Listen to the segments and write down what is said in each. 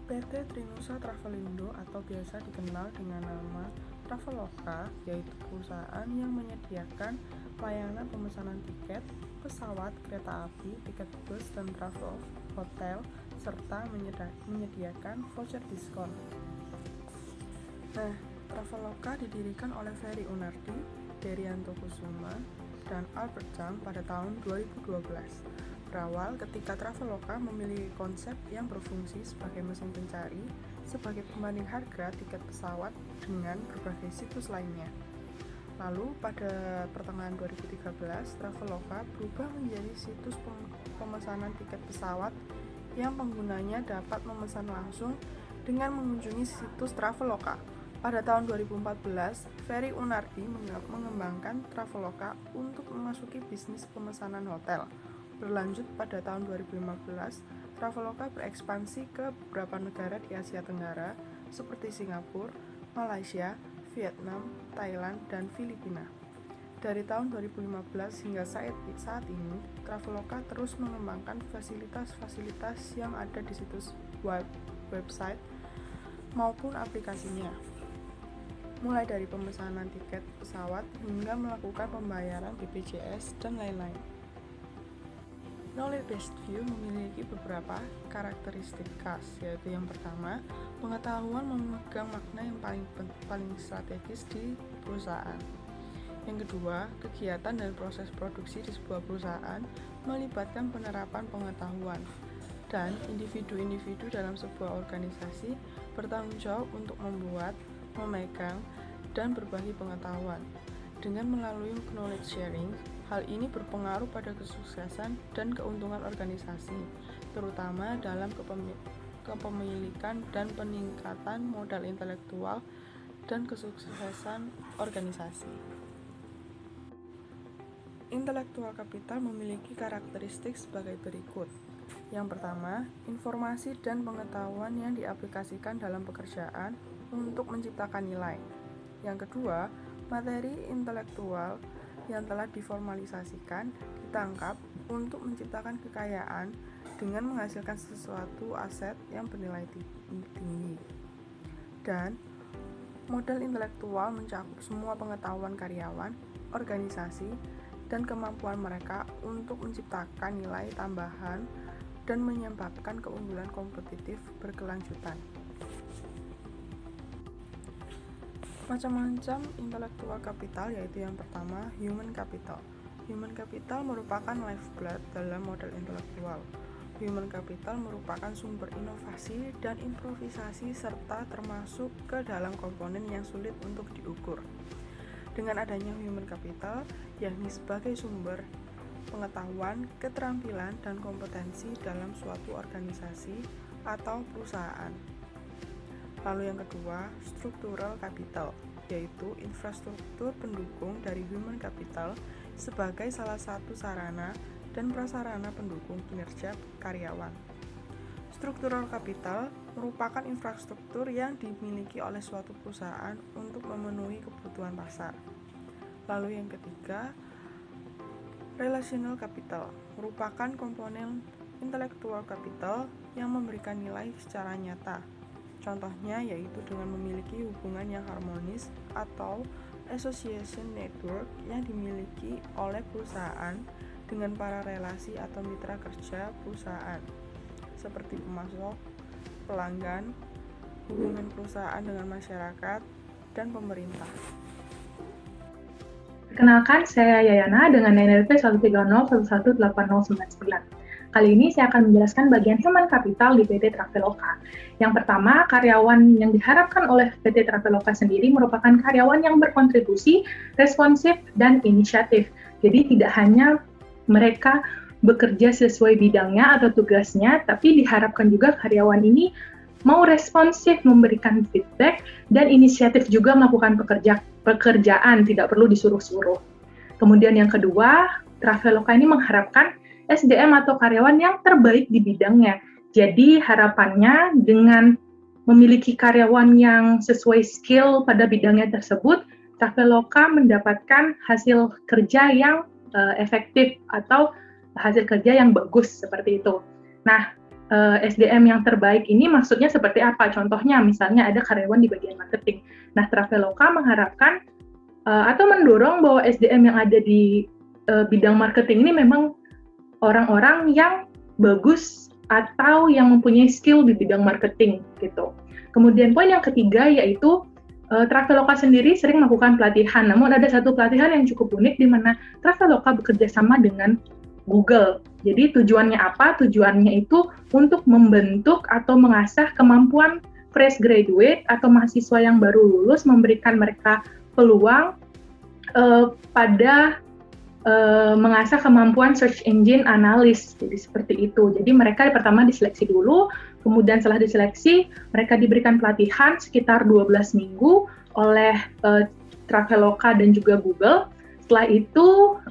PT Trinusa Travelindo atau biasa dikenal dengan nama Traveloka, yaitu perusahaan yang menyediakan layanan pemesanan tiket, pesawat, kereta api, tiket bus, dan travel, hotel, serta menyediakan voucher diskon. Nah, Traveloka didirikan oleh Ferry Unardi, Derianto Kusuma, dan Albert Chang pada tahun 2012. Berawal ketika Traveloka memiliki konsep yang berfungsi sebagai mesin pencari, sebagai pembanding harga tiket pesawat dengan berbagai situs lainnya. Lalu pada pertengahan 2013, Traveloka berubah menjadi situs pemesanan tiket pesawat yang penggunanya dapat memesan langsung dengan mengunjungi situs Traveloka. Pada tahun 2014, Ferry Unardi mengembangkan Traveloka untuk memasuki bisnis pemesanan hotel. Berlanjut pada tahun 2015, Traveloka berekspansi ke beberapa negara di Asia Tenggara seperti Singapura, Malaysia, Vietnam, Thailand, dan Filipina. Dari tahun 2015 hingga saat ini, Traveloka terus mengembangkan fasilitas-fasilitas yang ada di situs website maupun aplikasinya, mulai dari pemesanan tiket pesawat hingga melakukan pembayaran BPJS dan lain-lain. Knowledge-based view memiliki beberapa karakteristik khas, yaitu yang pertama, pengetahuan memegang makna yang paling strategis di perusahaan. Yang kedua, kegiatan dan proses produksi di sebuah perusahaan melibatkan penerapan pengetahuan, dan individu-individu dalam sebuah organisasi bertanggung jawab untuk membuat, memegang, dan berbagi pengetahuan. Dengan melalui knowledge sharing, hal ini berpengaruh pada kesuksesan dan keuntungan organisasi, terutama dalam kepemilikan dan peningkatan modal intelektual dan kesuksesan organisasi. Intellectual capital memiliki karakteristik sebagai berikut. Yang pertama, informasi dan pengetahuan yang diaplikasikan dalam pekerjaan untuk menciptakan nilai. Yang kedua, materi intelektual yang telah diformalisasikan ditangkap untuk menciptakan kekayaan dengan menghasilkan sesuatu aset yang bernilai tinggi. Dan modal intelektual mencakup semua pengetahuan karyawan, organisasi, dan kemampuan mereka untuk menciptakan nilai tambahan dan menyebabkan keunggulan kompetitif berkelanjutan. Macam-macam intellectual capital, yaitu yang pertama, human capital. Human capital merupakan lifeblood dalam model intelektual. Human capital merupakan sumber inovasi dan improvisasi serta termasuk ke dalam komponen yang sulit untuk diukur. Dengan adanya human capital, yakni sebagai sumber pengetahuan, keterampilan, dan kompetensi dalam suatu organisasi atau perusahaan. Lalu yang kedua, structural capital, yaitu infrastruktur pendukung dari human capital sebagai salah satu sarana dan prasarana pendukung kinerja karyawan. Structural capital merupakan infrastruktur yang dimiliki oleh suatu perusahaan untuk memenuhi kebutuhan pasar. Lalu yang ketiga, relational capital merupakan komponen intellectual capital yang memberikan nilai secara nyata. Contohnya yaitu dengan memiliki hubungan yang harmonis atau association network yang dimiliki oleh perusahaan dengan para relasi atau mitra kerja perusahaan, seperti pemasok, pelanggan, hubungan perusahaan dengan masyarakat, dan pemerintah. Perkenalkan, saya Yayana dengan NLP 130118099. Kali ini saya akan menjelaskan bagian human capital di PT Traveloka. Yang pertama, karyawan yang diharapkan oleh PT Traveloka sendiri merupakan karyawan yang berkontribusi, responsif, dan inisiatif. Jadi tidak hanya mereka bekerja sesuai bidangnya atau tugasnya, tapi diharapkan juga karyawan ini mau responsif memberikan feedback dan inisiatif juga melakukan pekerjaan, tidak perlu disuruh-suruh. Kemudian yang kedua, Traveloka ini mengharapkan SDM atau karyawan yang terbaik di bidangnya. Jadi harapannya dengan memiliki karyawan yang sesuai skill pada bidangnya tersebut, Traveloka mendapatkan hasil kerja yang efektif atau hasil kerja yang bagus seperti itu. Nah, SDM yang terbaik ini maksudnya seperti apa? Contohnya misalnya ada karyawan di bagian marketing. Nah, Traveloka mengharapkan atau mendorong bahwa SDM yang ada di bidang marketing ini memang orang-orang yang bagus atau yang mempunyai skill di bidang marketing gitu. Kemudian poin yang ketiga yaitu Traveloka sendiri sering melakukan pelatihan. Namun ada satu pelatihan yang cukup unik di mana Traveloka bekerja sama dengan Google. Jadi tujuannya apa? Tujuannya itu untuk membentuk atau mengasah kemampuan fresh graduate atau mahasiswa yang baru lulus, memberikan mereka peluang pada mengasah kemampuan search engine analyst. Jadi seperti itu. Jadi mereka pertama diseleksi dulu, kemudian setelah diseleksi mereka diberikan pelatihan sekitar 12 minggu oleh Traveloka dan juga Google. Setelah itu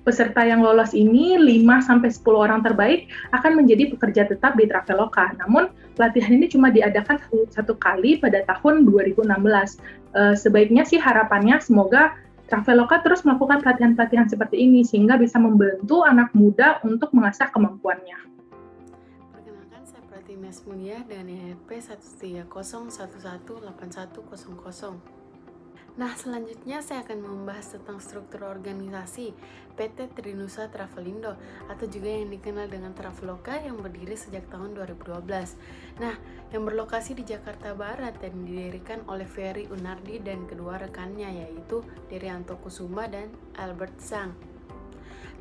peserta yang lolos ini 5-10 orang terbaik akan menjadi pekerja tetap di Traveloka. Namun pelatihan ini cuma diadakan satu kali pada tahun 2016. Sebaiknya sih harapannya semoga Traveloka terus melakukan pelatihan-pelatihan seperti ini sehingga bisa membantu anak muda untuk mengasah kemampuannya. Perkenalkan, saya Pratimas Mulia dengan NIP 13011818100. Nah, selanjutnya saya akan membahas tentang struktur organisasi PT Trinusa Travelindo atau juga yang dikenal dengan Traveloka yang berdiri sejak tahun 2012. Nah, yang berlokasi di Jakarta Barat dan didirikan oleh Ferry Unardi dan kedua rekannya yaitu Derianto Kusuma dan Albert Sang.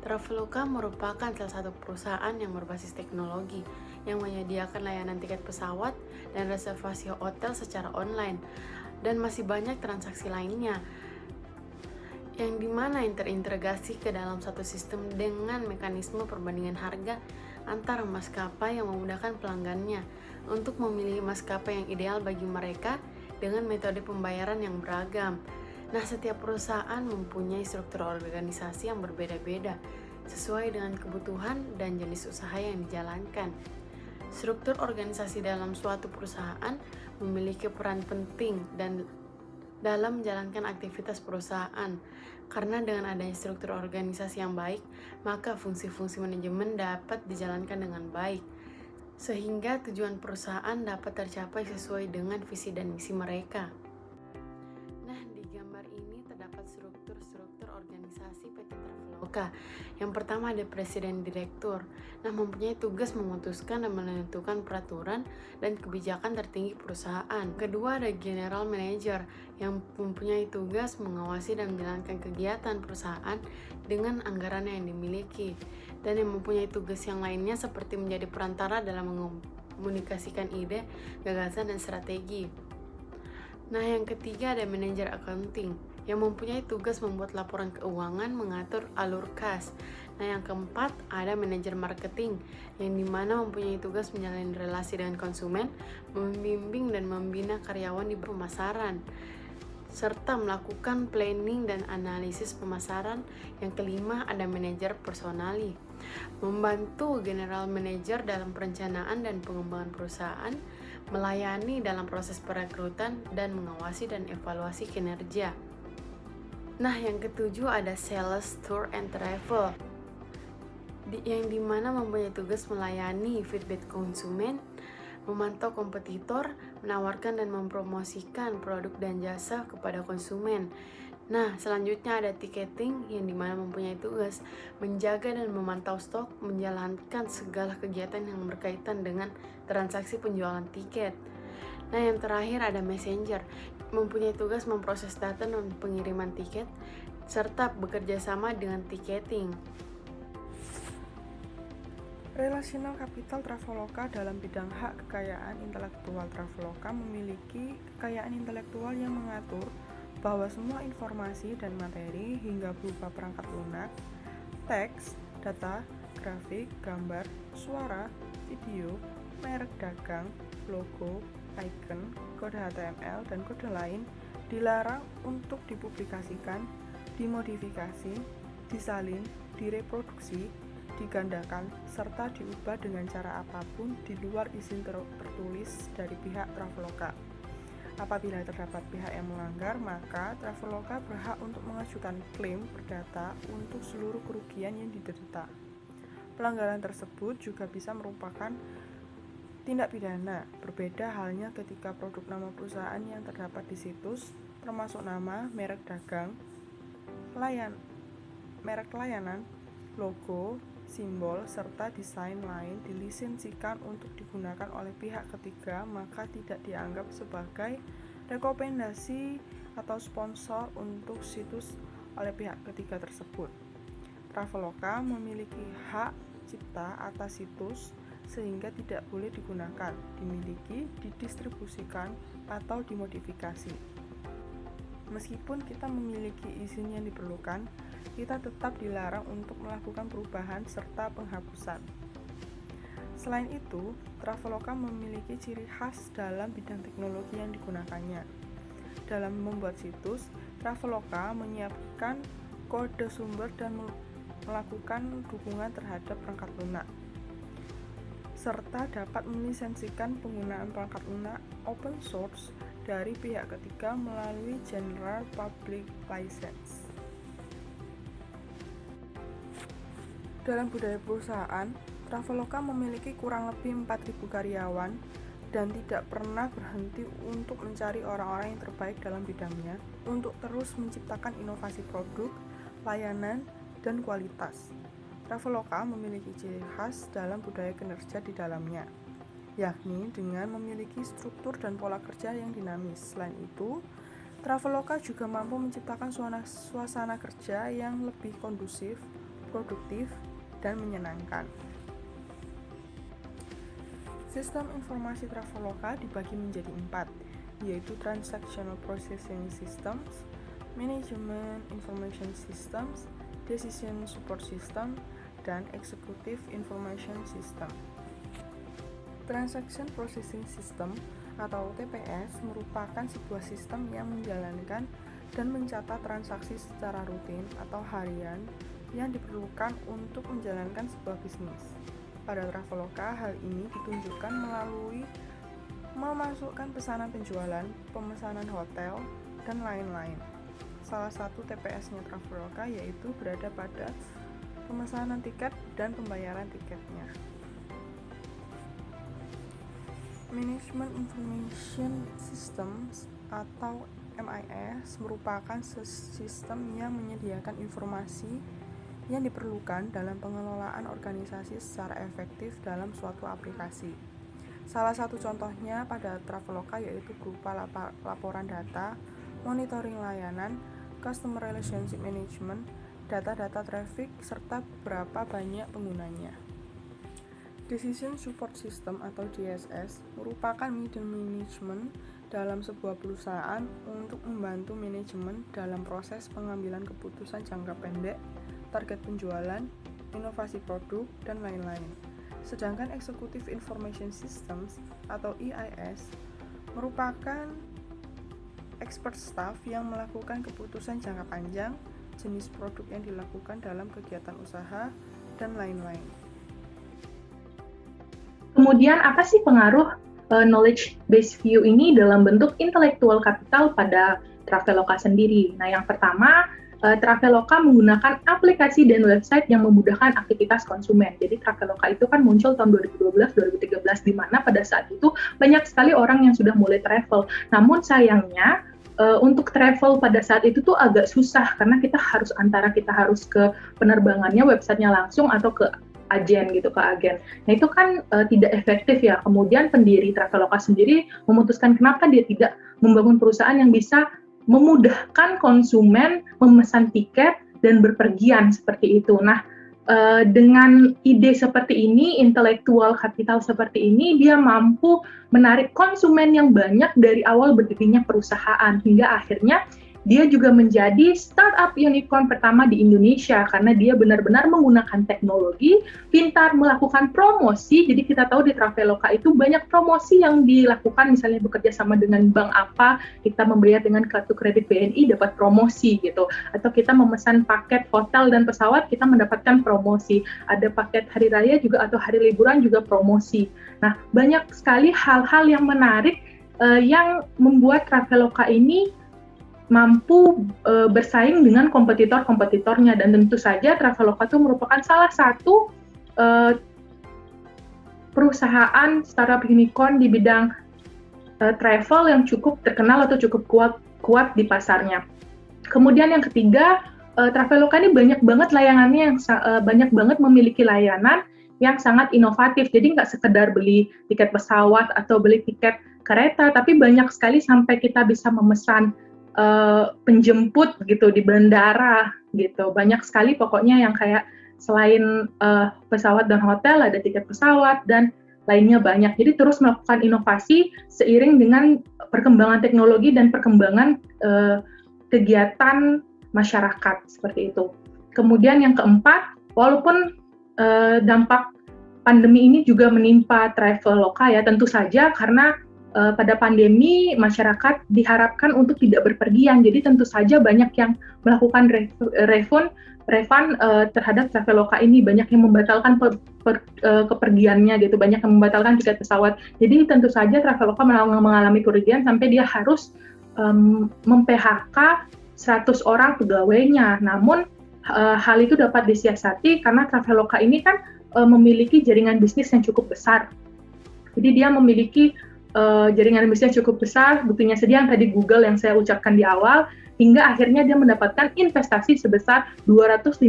Traveloka merupakan salah satu perusahaan yang berbasis teknologi yang menyediakan layanan tiket pesawat dan reservasi hotel secara online dan masih banyak transaksi lainnya yang dimana terintegrasi ke dalam satu sistem dengan mekanisme perbandingan harga antara maskapai yang memudahkan pelanggannya untuk memilih maskapai yang ideal bagi mereka dengan metode pembayaran yang beragam. Nah, setiap perusahaan mempunyai struktur organisasi yang berbeda-beda sesuai dengan kebutuhan dan jenis usaha yang dijalankan. Struktur organisasi dalam suatu perusahaan memiliki peran penting dan dalam menjalankan aktivitas perusahaan. Karena dengan adanya struktur organisasi yang baik, maka fungsi-fungsi manajemen dapat dijalankan dengan baik, sehingga tujuan perusahaan dapat tercapai sesuai dengan visi dan misi mereka. Nah, di gambar ini terdapat struktur organisasi PT Traveloka. Yang pertama ada presiden direktur. Nah, mempunyai tugas memutuskan dan menentukan peraturan dan kebijakan tertinggi perusahaan. Kedua ada general manager yang mempunyai tugas mengawasi dan menjalankan kegiatan perusahaan dengan anggaran yang dimiliki. Dan yang mempunyai tugas yang lainnya seperti menjadi perantara dalam mengkomunikasikan ide, gagasan, dan strategi. Nah, yang ketiga ada manajer accounting yang mempunyai tugas membuat laporan keuangan, mengatur alur kas. Nah, yang keempat ada manajer marketing yang dimana mempunyai tugas menjalin relasi dengan konsumen, membimbing dan membina karyawan di pemasaran, serta melakukan planning dan analisis pemasaran. Yang kelima ada manajer personali, membantu general manager dalam perencanaan dan pengembangan perusahaan, melayani dalam proses perekrutan, dan mengawasi dan evaluasi kinerja. Nah, yang ketujuh ada sales, tour, and travel yang dimana mempunyai tugas melayani feedback konsumen, memantau kompetitor, menawarkan dan mempromosikan produk dan jasa kepada konsumen. Nah, selanjutnya ada ticketing yang dimana mempunyai tugas menjaga dan memantau stok, menjalankan segala kegiatan yang berkaitan dengan transaksi penjualan tiket. Nah, yang terakhir ada messenger, mempunyai tugas memproses data dan pengiriman tiket, serta bekerja sama dengan tiketing. Relational Capital Traveloka dalam bidang hak kekayaan intelektual. Traveloka memiliki kekayaan intelektual yang mengatur bahwa semua informasi dan materi hingga berupa perangkat lunak, teks, data, grafik, gambar, suara, video, merek dagang, logo, icon, kode HTML, dan kode lain dilarang untuk dipublikasikan, dimodifikasi, disalin, direproduksi, digandakan, serta diubah dengan cara apapun di luar izin tertulis dari pihak Traveloka. Apabila terdapat pihak yang melanggar, maka Traveloka berhak untuk mengajukan klaim perdata untuk seluruh kerugian yang diderita. Pelanggaran tersebut juga bisa merupakan Tindak pidana berbeda halnya ketika produk nama perusahaan yang terdapat di situs, termasuk nama, merek dagang, merek layanan, logo, simbol, serta desain lain dilisensikan untuk digunakan oleh pihak ketiga, maka tidak dianggap sebagai rekomendasi atau sponsor untuk situs oleh pihak ketiga tersebut. Traveloka memiliki hak cipta atas situs sehingga tidak boleh digunakan, dimiliki, didistribusikan, atau dimodifikasi. Meskipun kita memiliki izin yang diperlukan, kita tetap dilarang untuk melakukan perubahan serta penghapusan. Selain itu, Traveloka memiliki ciri khas dalam bidang teknologi yang digunakannya. Dalam membuat situs, Traveloka menyiapkan kode sumber dan melakukan dukungan terhadap perangkat lunak, serta dapat melisensikan penggunaan perangkat lunak open source dari pihak ketiga melalui General Public License. Dalam budaya perusahaan, Traveloka memiliki kurang lebih 4.000 karyawan dan tidak pernah berhenti untuk mencari orang-orang yang terbaik dalam bidangnya untuk terus menciptakan inovasi produk, layanan, dan kualitas. Traveloka memiliki ciri khas dalam budaya kinerja di dalamnya, yakni dengan memiliki struktur dan pola kerja yang dinamis. Selain itu, Traveloka juga mampu menciptakan suasana kerja yang lebih kondusif, produktif, dan menyenangkan. Sistem informasi Traveloka dibagi menjadi 4, yaitu Transactional Processing Systems, Management Information Systems, Decision Support System, dan Executive Information System. Transaction Processing System atau TPS merupakan sebuah sistem yang menjalankan dan mencatat transaksi secara rutin atau harian yang diperlukan untuk menjalankan sebuah bisnis. Pada Traveloka, hal ini ditunjukkan melalui memasukkan pesanan penjualan, pemesanan hotel, dan lain-lain. Salah satu TPS-nya Traveloka yaitu berada pada pemesanan tiket dan pembayaran tiketnya. Management Information Systems atau MIS merupakan sistem yang menyediakan informasi yang diperlukan dalam pengelolaan organisasi secara efektif dalam suatu aplikasi. Salah satu contohnya pada Traveloka yaitu berupa laporan data, monitoring layanan, customer relationship management, data-data traffic, serta berapa banyak penggunanya. Decision Support System atau DSS merupakan middle management dalam sebuah perusahaan untuk membantu manajemen dalam proses pengambilan keputusan jangka pendek, target penjualan, inovasi produk, dan lain-lain. Sedangkan Executive Information Systems atau EIS merupakan expert staff yang melakukan keputusan jangka panjang, jenis produk yang dilakukan dalam kegiatan usaha, dan lain-lain. Kemudian apa sih pengaruh knowledge based view ini dalam bentuk intellectual capital pada Traveloka sendiri? Nah, yang pertama, Traveloka menggunakan aplikasi dan website yang memudahkan aktivitas konsumen. Jadi Traveloka itu kan muncul tahun 2012-2013 di mana pada saat itu banyak sekali orang yang sudah mulai travel. Namun sayangnya untuk travel pada saat itu tuh agak susah karena kita harus ke penerbangannya, websitenya langsung atau ke agen. Nah itu kan tidak efektif ya. Kemudian pendiri Traveloka sendiri memutuskan kenapa dia tidak membangun perusahaan yang bisa memudahkan konsumen memesan tiket dan berpergian seperti itu. Nah, dengan ide seperti ini, intelektual kapital seperti ini, dia mampu menarik konsumen yang banyak dari awal berdirinya perusahaan hingga akhirnya dia juga menjadi startup unicorn pertama di Indonesia karena dia benar-benar menggunakan teknologi, pintar melakukan promosi. Jadi kita tahu di Traveloka itu banyak promosi yang dilakukan, misalnya bekerja sama dengan bank apa, kita membayar dengan kartu kredit BNI dapat promosi gitu. Atau kita memesan paket hotel dan pesawat, kita mendapatkan promosi. Ada paket hari raya juga atau hari liburan juga promosi. Nah, banyak sekali hal-hal yang menarik yang membuat Traveloka ini mampu bersaing dengan kompetitor-kompetitornya, dan tentu saja Traveloka itu merupakan salah satu perusahaan startup unicorn di bidang travel yang cukup terkenal atau cukup kuat di pasarnya. Kemudian yang ketiga, Traveloka ini banyak banget layanannya yang banyak banget memiliki layanan yang sangat inovatif. Jadi nggak sekedar beli tiket pesawat atau beli tiket kereta, tapi banyak sekali sampai kita bisa memesan penjemput gitu di bandara gitu. Banyak sekali pokoknya yang kayak selain pesawat dan hotel, ada tiket pesawat dan lainnya banyak. Jadi terus melakukan inovasi seiring dengan perkembangan teknologi dan perkembangan kegiatan masyarakat seperti itu. Kemudian yang keempat, walaupun dampak pandemi ini juga menimpa Traveloka ya, tentu saja karena pada pandemi masyarakat diharapkan untuk tidak berpergian. Jadi tentu saja banyak yang melakukan refund terhadap Traveloka ini, banyak yang membatalkan kepergiannya gitu, banyak yang membatalkan tiket pesawat. Jadi tentu saja Traveloka mengalami kerugian sampai dia harus mem-PHK 100 orang pegawainya. Namun hal itu dapat disiasati karena Traveloka ini kan memiliki jaringan bisnis yang cukup besar. Jadi dia memiliki jaringan bisnis cukup besar, buktinya saja yang tadi Google yang saya ucapkan di awal, hingga akhirnya dia mendapatkan investasi sebesar 250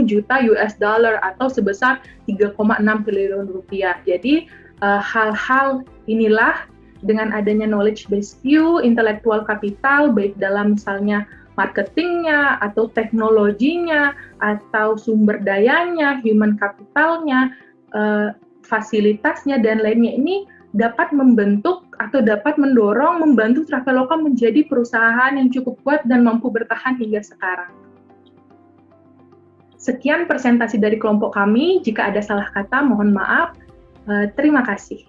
juta US dollar atau sebesar 3,6 triliun rupiah. Jadi hal-hal inilah dengan adanya knowledge based view, intellectual capital, baik dalam misalnya marketingnya, atau teknologinya, atau sumber dayanya, human capitalnya, fasilitasnya, dan lainnya ini dapat membentuk atau dapat mendorong, membantu Traveloka menjadi perusahaan yang cukup kuat dan mampu bertahan hingga sekarang. Sekian presentasi dari kelompok kami. Jika ada salah kata, mohon maaf. Terima kasih.